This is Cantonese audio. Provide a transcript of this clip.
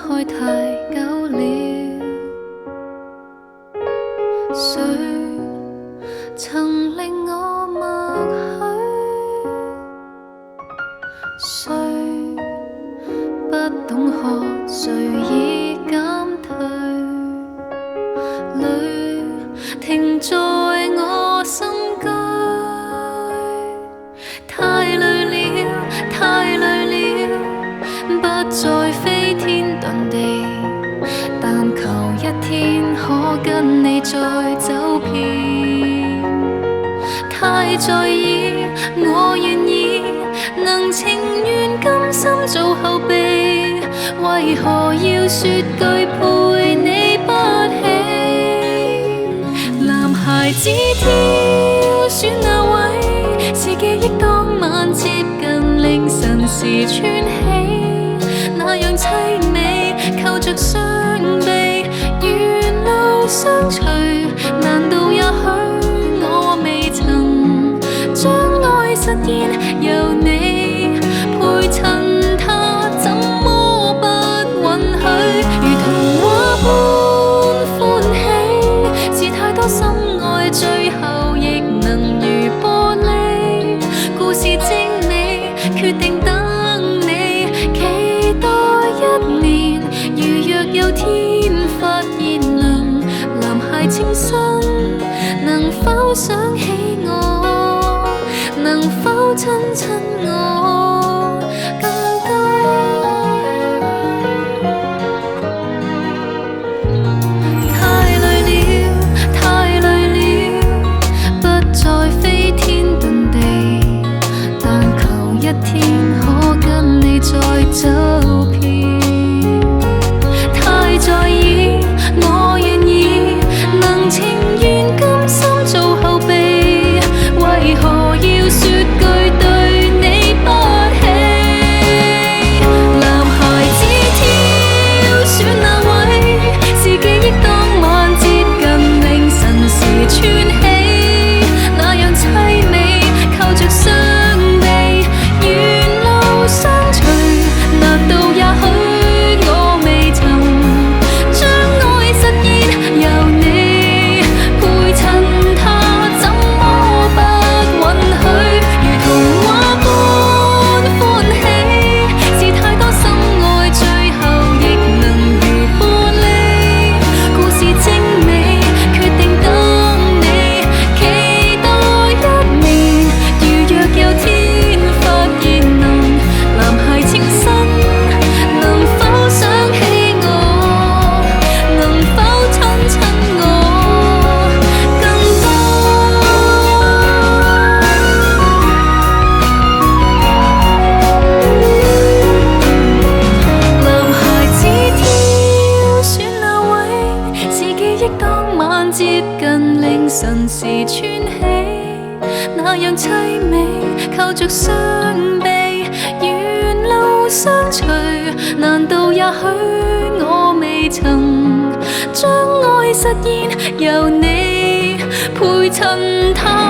開太久了，誰曾令我默許？誰不懂學？誰已減退？淚停在我心間。太累了，太累了，不再飛天遁地，但求一天可跟你再走遍。太在意，我願意，能情願甘心做後備，為何要說句陪你不起？男孩子挑選那位，是記憶當晚接近凌晨時穿起，那樣凄美，扣着雙臂，沿路相隨。難道也許我未曾將愛實現？由你陪襯他，怎麼不允許？如童話般歡喜，是太多深愛，最後亦能如玻璃。故事精美，決定等你，期待一年。如若有天發現男孩清新，能否想起我？能否親親我更多？太累了，太累了，不再飛天遁地，但求一天可跟你再走遍。太在意，我願意，能情願甘心做後備，為何要說句對你不起？男孩子挑選那位，是記憶當晚接近凌晨時穿起，那樣凄美，扣着雙臂，沿路相隨。難道也許我未曾將愛實現？由你陪襯他，怎麼不允許？如童話般歡喜，是太多深愛，最後亦能如玻璃。故事精美，決定等你，期待一年。如若有天發現男孩清新，能否想起我？能否親親我更多？男孩子挑選那位，是記憶當晚接近凌晨時穿起，那樣凄美，扣着雙臂，沿路相隨。難道也許我未曾將愛實現？由你陪襯他。